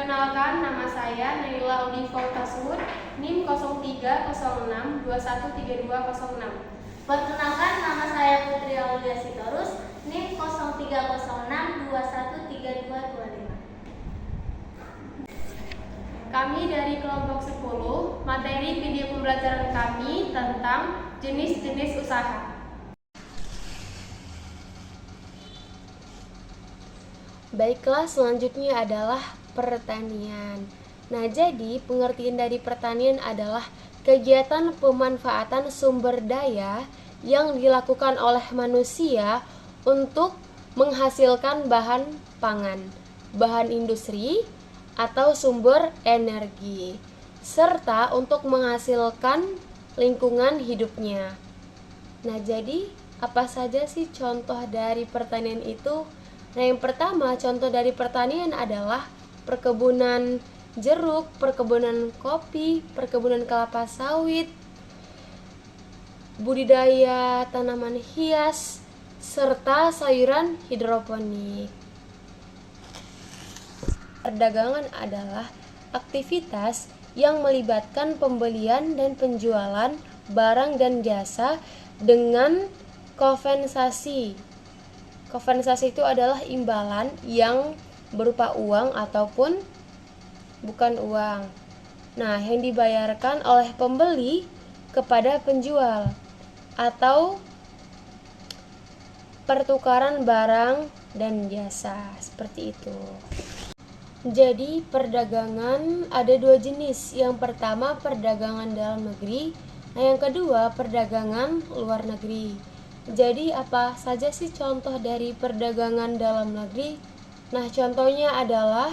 Perkenalkan, nama saya Naila Audifa Tasur, NIM 0306213206. Perkenalkan, nama saya Putri Aulia Sitorus, NIM 0306213225. Kami dari kelompok 10, materi video pembelajaran kami tentang jenis-jenis usaha. Baiklah, selanjutnya adalah pertanian. Nah, jadi pengertian dari pertanian adalah kegiatan pemanfaatan sumber daya yang dilakukan oleh manusia untuk menghasilkan bahan pangan, bahan industri, atau sumber energi, serta untuk menghasilkan lingkungan hidupnya. Nah, jadi apa saja sih contoh dari pertanian itu? Nah, yang pertama, contoh dari pertanian adalah perkebunan jeruk, perkebunan kopi, perkebunan kelapa sawit, budidaya tanaman hias, serta sayuran hidroponik. Perdagangan adalah aktivitas yang melibatkan pembelian dan penjualan barang dan jasa dengan kompensasi. Kompensasi itu adalah imbalan yang berupa uang ataupun bukan uang. Nah, yang dibayarkan oleh pembeli kepada penjual atau pertukaran barang dan jasa, seperti itu. Jadi, perdagangan ada dua jenis. Yang pertama, perdagangan dalam negeri. Nah, yang kedua, perdagangan luar negeri. Jadi, apa saja sih contoh dari perdagangan dalam negeri? Nah, contohnya adalah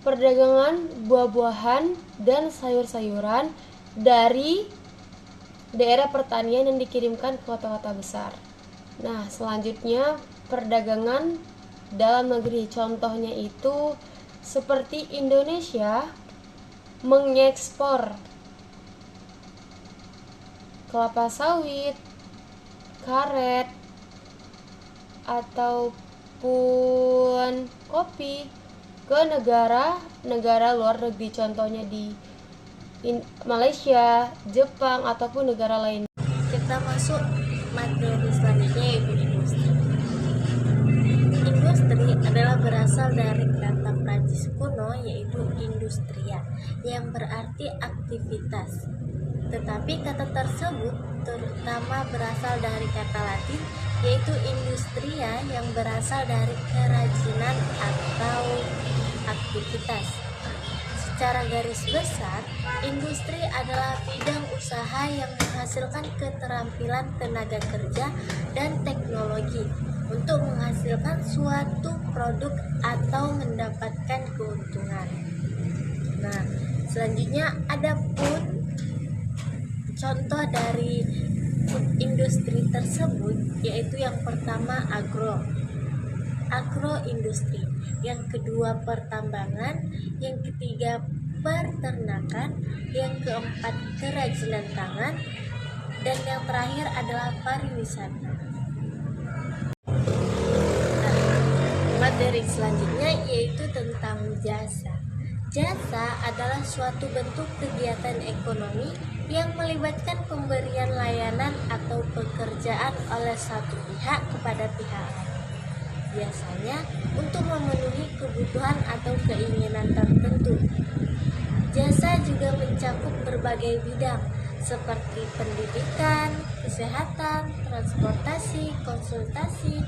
perdagangan buah-buahan dan sayur-sayuran dari daerah pertanian yang dikirimkan ke kota-kota besar. Nah, selanjutnya perdagangan dalam negeri. Contohnya itu seperti Indonesia mengekspor kelapa sawit, karet, ataupun kopi ke negara luar negeri, contohnya di Malaysia, Jepang, ataupun negara lain. Kita masuk materi selanjutnya, yaitu industri. Industri adalah berasal dari kata Prancis kuno, yaitu industria, yang berarti aktivitas. Tetapi kata tersebut terutama berasal dari kata Latin, yaitu industria, yang berasal dari kerajinan atau aktivitas. Secara garis besar, industri adalah bidang usaha yang menghasilkan keterampilan tenaga kerja dan teknologi untuk menghasilkan suatu produk atau mendapatkan keuntungan. Nah, selanjutnya ada pun contoh dari industri tersebut, yaitu yang pertama agroindustri, yang kedua pertambangan, yang ketiga peternakan, yang keempat kerajinan tangan, dan yang terakhir adalah pariwisata. Nah, materi selanjutnya yaitu tentang jasa. Jasa adalah suatu bentuk kegiatan ekonomi yang melibatkan pemberian layanan atau pekerjaan oleh satu pihak kepada pihak lain, biasanya untuk memenuhi kebutuhan atau keinginan tertentu. Jasa juga mencakup berbagai bidang seperti pendidikan, kesehatan, transportasi, konsultasi,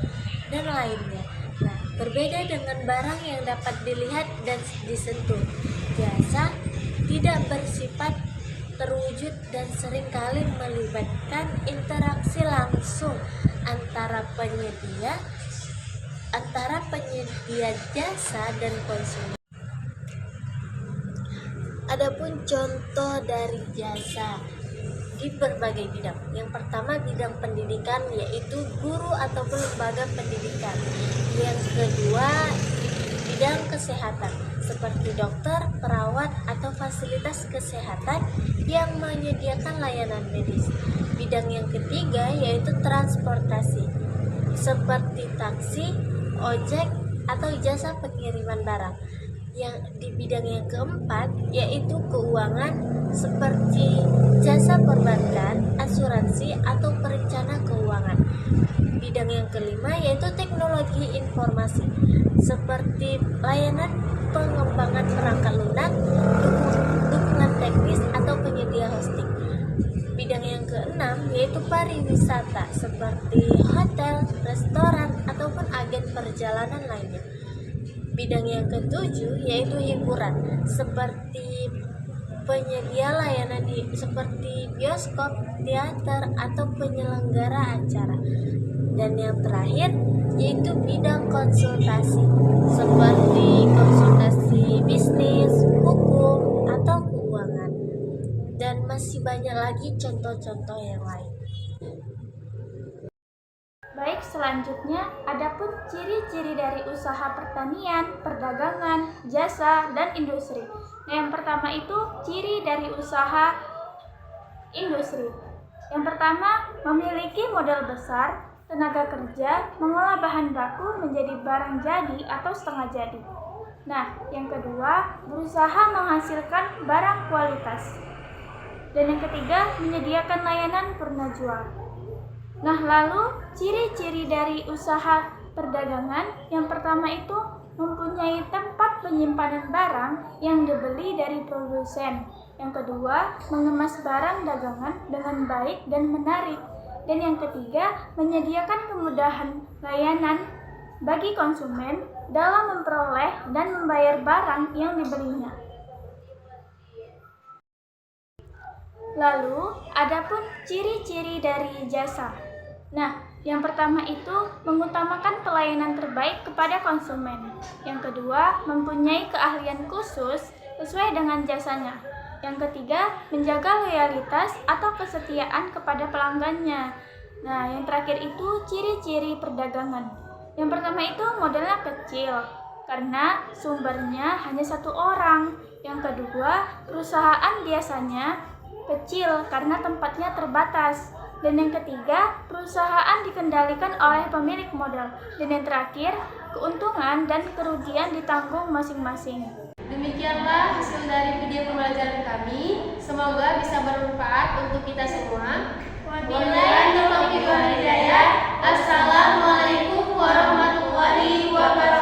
dan lainnya. Nah, berbeda dengan barang yang dapat dilihat dan disentuh, jasa tidak bersifat terwujud dan seringkali melibatkan interaksi langsung antara penyedia jasa dan konsumen. Adapun contoh dari jasa di berbagai bidang. Yang pertama, bidang pendidikan, yaitu guru ataupun lembaga pendidikan. Yang kedua, bidang kesehatan, seperti dokter, perawat, atau fasilitas kesehatan yang menyediakan layanan medis. Bidang yang ketiga yaitu transportasi, seperti taksi, ojek, atau jasa pengiriman barang. Yang di bidang yang keempat yaitu keuangan seperti jasa perbankan, asuransi atau perencana keuangan. Bidang yang kelima yaitu teknologi informasi seperti layanan pengembangan perangkat lunak, dukungan teknis atau penyedia hosting. Bidang yang keenam yaitu pariwisata seperti hotel, restoran ataupun agen perjalanan lainnya. Bidang yang ketujuh yaitu hiburan seperti penyedia layanan seperti bioskop, teater atau penyelenggara acara. Dan yang terakhir yaitu bidang konsultasi seperti konsultasi bisnis, hukum atau keuangan. Dan masih banyak lagi contoh-contoh yang lain. Baik, selanjutnya adapun ciri-ciri dari usaha pertanian, perdagangan, jasa, dan industri. Yang pertama itu ciri dari usaha industri. Yang pertama, memiliki modal besar, tenaga kerja, mengolah bahan baku menjadi barang jadi atau setengah jadi. Nah, yang kedua, berusaha menghasilkan barang kualitas. Dan yang ketiga, menyediakan layanan purna jual. Nah, lalu ciri-ciri dari usaha perdagangan yang pertama itu mempunyai tempat penyimpanan barang yang dibeli dari produsen. Yang kedua, mengemas barang dagangan dengan baik dan menarik. Dan yang ketiga, menyediakan kemudahan layanan bagi konsumen dalam memperoleh dan membayar barang yang dibelinya. Lalu, adapun ciri-ciri dari jasa. Nah, yang pertama itu mengutamakan pelayanan terbaik kepada konsumen. Yang kedua, mempunyai keahlian khusus sesuai dengan jasanya. Yang ketiga, menjaga loyalitas atau kesetiaan kepada pelanggannya. Nah, yang terakhir itu ciri-ciri perdagangan. Yang pertama itu modalnya kecil, karena sumbernya hanya satu orang. Yang kedua, perusahaan biasanya kecil karena tempatnya terbatas. Dan yang ketiga, perusahaan dikendalikan oleh pemilik modal. Dan yang terakhir, keuntungan dan kerugian ditanggung masing-masing. Demikianlah hasil dari video pembelajaran kami. Semoga bisa bermanfaat untuk kita semua. Wabillahi taufiq wal hidayah. Assalamualaikum warahmatullahi wabarakatuh.